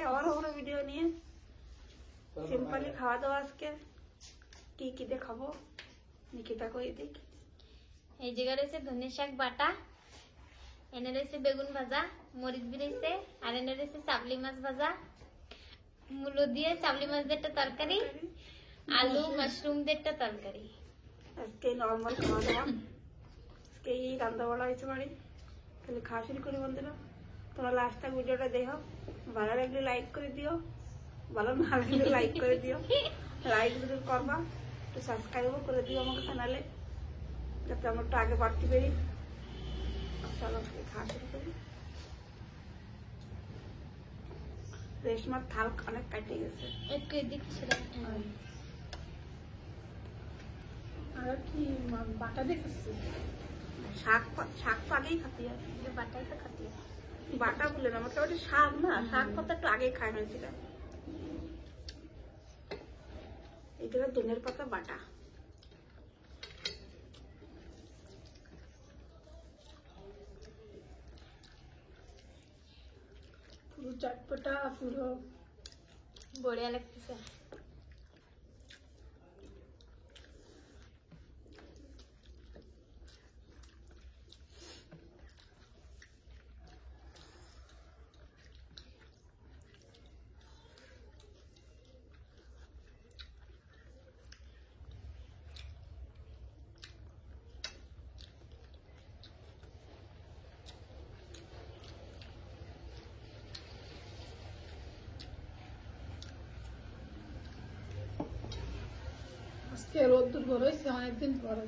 আবার আমরা ভিডিও নিয়ে সিম্পলি খাওয়া দাওয়া আজকে কি কি দিয়ে খাবো নিকিতা কই দেখ। এই জায়গা রয়েছে ধনে শাক বাটা, এনে রয়েছে বেগুন ভাজা, মরিচ রয়েছে, আর এনে রয়েছে চাবলি মাছ ভাজা, মূলো দিয়ে চাবলি মাছ দিয়ে একটা তরকারি, আলু মাশরুম দিয়ে একটা তরকারি। আজকে নর্মাল খাওয়া দাওয়া, আজকে এই রান্না বাড়া হয়েছে বাড়ি। তাহলে খাওয়া শুরু করি বন্ধুরা। তোমরা লাস্টটা ভিডিওটা দেখো, ভালো লাগলে লাইক করে দিও, ভালো না লাগলে লাইক করে দিও, লাইক যদি করবা একটু সাবস্ক্রাইবও করে দিও আমাকে চ্যানেলে, যাতে আমরা একটু আগে বাড়তে পারি। চলো খাওয়া শুরু করি। রেশমার থাল অনেক কাটে গেছে, একটু এদিকে সেটা আর কি বাটা দেখেছি। শাক শাক তো আগেই খাতি হয়, বাটাই তো খাতি। বাটা বলে না মোটামুটি শাক না, শাক পাতা একটু আগেই খায় হয়েছিল। এটা ধনের পাতা বাটা। পুরো চটপটা, পুরো বড়িয়া লাগতেছে। আজকে রোদ্দুর বড় হয়েছে অনেকদিন পরে।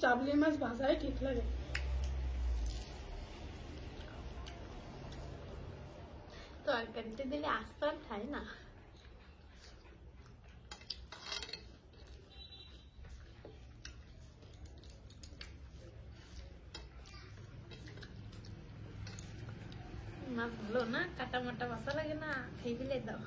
চাবলি মাছ ভাজাই ঠিক লাগে। তরকারিতে দিলে আস্ত আর খায় না। মাছ ভালো না, কাটা মাটা বাসা লাগে না, খাই ফেলে দাও।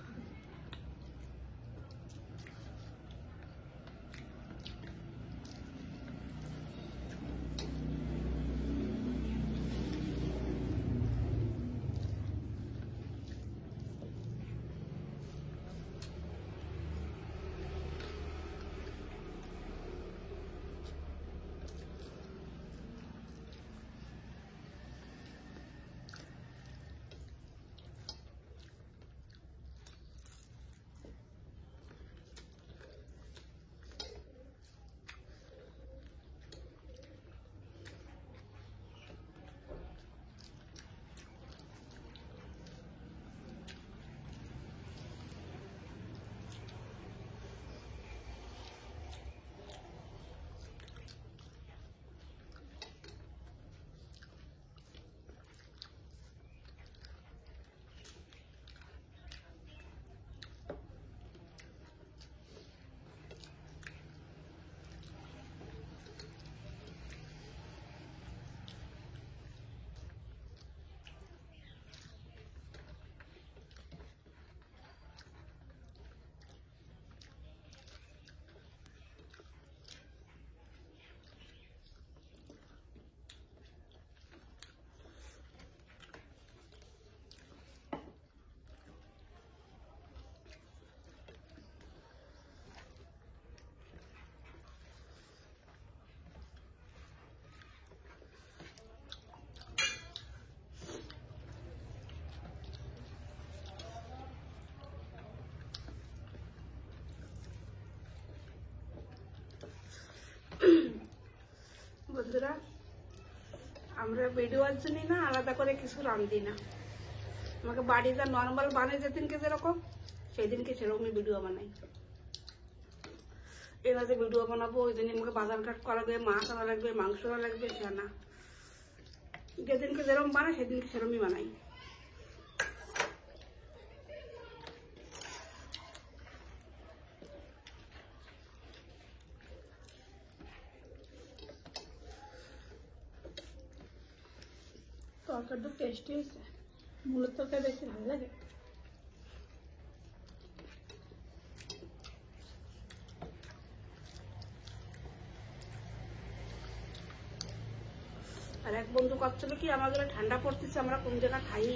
বন্ধুরা আমরা ভিডিওর জন্য না আলাদা করে কিছু রাঁধি না, আমাকে বাড়িতে নর্মাল বানাই যেদিনকে যেরকম সেই দিনকে সেরকমই ভিডিও বানাই। এরা যে ভিডিও বানাবো ওই দিন আমাকে বাজার ঘাট করা লাগবে, মাছ আনা লাগবে, মাংস আনা লাগবে, সে না। যেদিনকে যেরকম বানাই সেদিনকে সেরকমই বানাই। তরকারিটা টেস্টি হয়েছে, মূলের তরকারি বেশি ভালো লাগে। আর এক বন্ধু করছিল কি, আমাদের ঠান্ডা পড়তেছে, আমরা কোন জায়গায় খাই,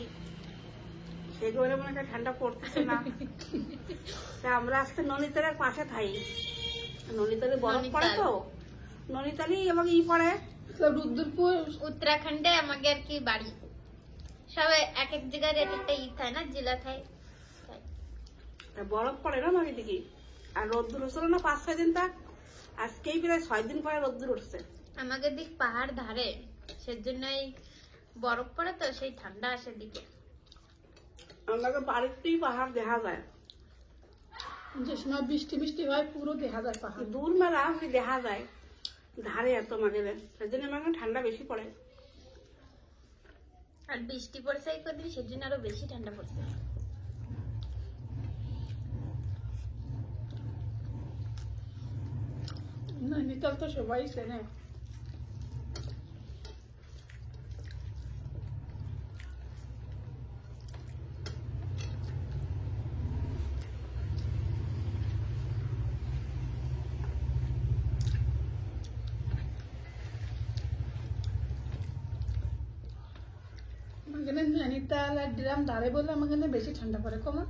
সেগুলো মনে হয় ঠান্ডা পড়তেছে না। তা আমরা আজকে ননিতালের পাশে খাই, ননিতালে বরফ পড়ে তো, ননিতালি এবং ই পড়ে রুদ্রপুর উত্তরাখণ্ডে আমাকে আর কি বাড়ি, সবাই এক এক জায়গায় এক একটা ই থাকে না, জেলা থাকে, বরফ পড়ে না আমাকে দেখি। আর রোদ্দুর হচ্ছিল না 5-6 দিন, তাক আজকেই প্রায় 6 দিন পরে রোদ্দুর উঠছে। আমাদের দিক পাহাড় ধারে, সেজন্যই বরফ পড়ে তো, সেই ঠান্ডা আসে দিকে। আমাকে বাড়িতেই পাহাড় দেখা যায়, যে সময় বৃষ্টি বৃষ্টি হয় পুরো দেখা যায় পাহাড়। দূর মেলা দেখা যায়, ধারে এত আমাকে, সেজন্য আমাকে ঠান্ডা বেশি পড়ে। আর বৃষ্টি পড়ছে এই কদিন, সেজন্য আরো বেশি ঠান্ডা পড়ছে। নৈনিতাল তো সবাই চেনে। আমাকে নৈনিতাল আর ডিরাম ধারে বলে আমাকে বেশি ঠান্ডা পড়ে কমা।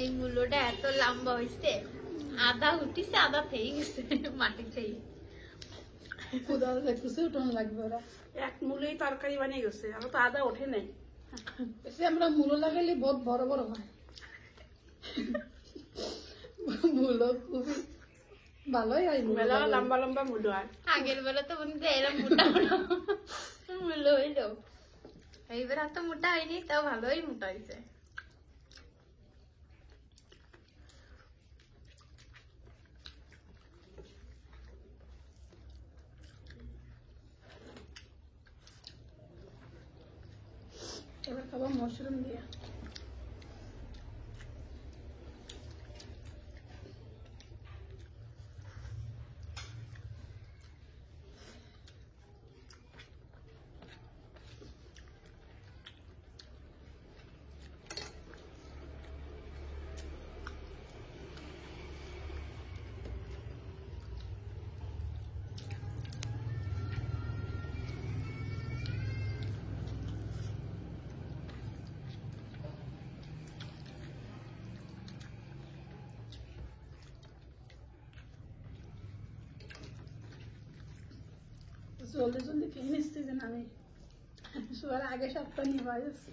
এই মূল্যটা এত লম্বা হয়েছে, আধা উঠিছে আধা থেকে গেছে মাটি থেকে। কোদাল দেখতেছে উঠোন লাগবে ওরা। এক মূলেই তরকারি বানিয়ে গেছে, আমার তো আদা ওঠে নাই। বেশি আমরা মূলো লাগাইলে বহুত বড় বড় হয়। মূলো খুবই ভালোই হয়, মেলা লম্বা লম্বা মূল হয়। আগের বেলা তো মনে হয় এরকম মোটা মূল্য হইলো, এইবার এত মোটা হয়নি, তাও ভালোই মোটা হয়েছে। এবার খাবো মশরুম দিয়ে। জলদি জলদি খেয়ে নিচ্ছি যেন আমি শোয়ার আগে সবটা নিয়ে বাড়ি যাচ্ছি।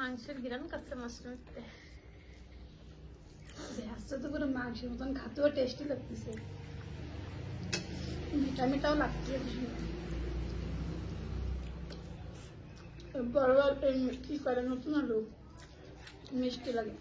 মাংসের ঘিরান কাছে মশরুমতে আসছে তো পুরো মাংসের মতন খাতেও টেস্টি লাগতেছে, মিঠা মিঠাও লাগছে ভীষণ। বরাবর কি করে নতুন আলু মিষ্টি লাগে।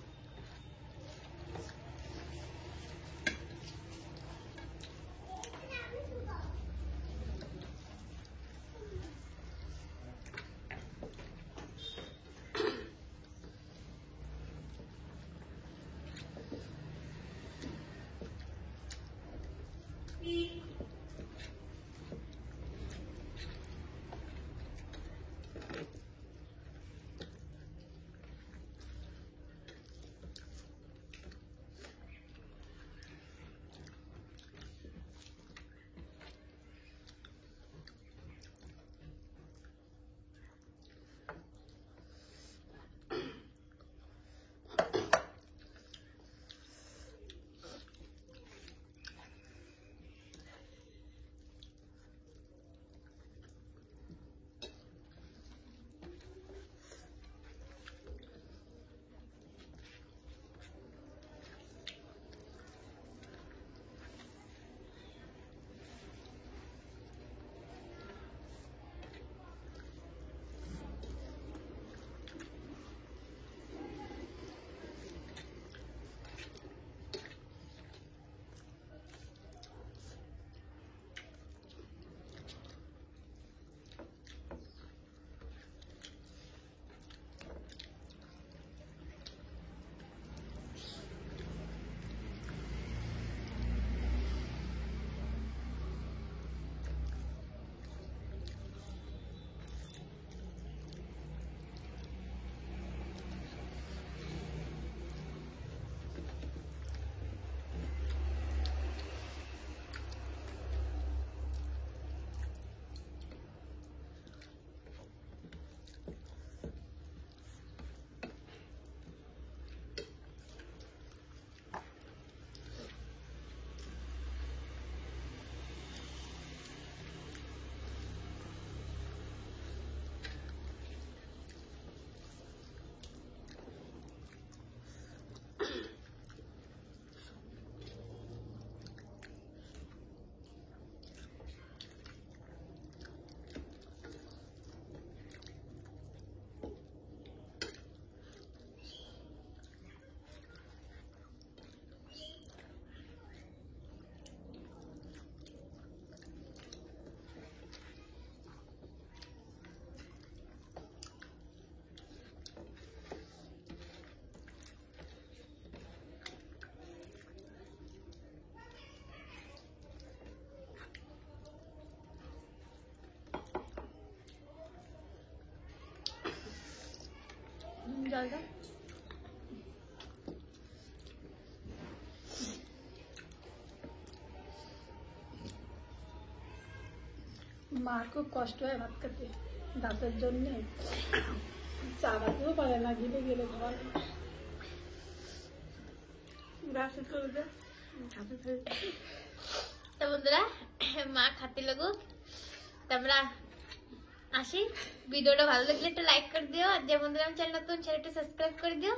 জল দাও। মার খুব কষ্ট হয় ভাত খেতে, দাঁতের জন্যে চাবাতেও পারে না, গিলে গেলে খাবার। ব্রাশ করে দে, তো বন্ধুরা মা খাতে লাগুক, তোমরা আসি। ভিডিওটা ভালো লাগলে একটা লাইক করে দিও, আর যে বন্ধুরা আমার চ্যানেল নতুন চ্যানেলটা সাবস্ক্রাইব করে দিও।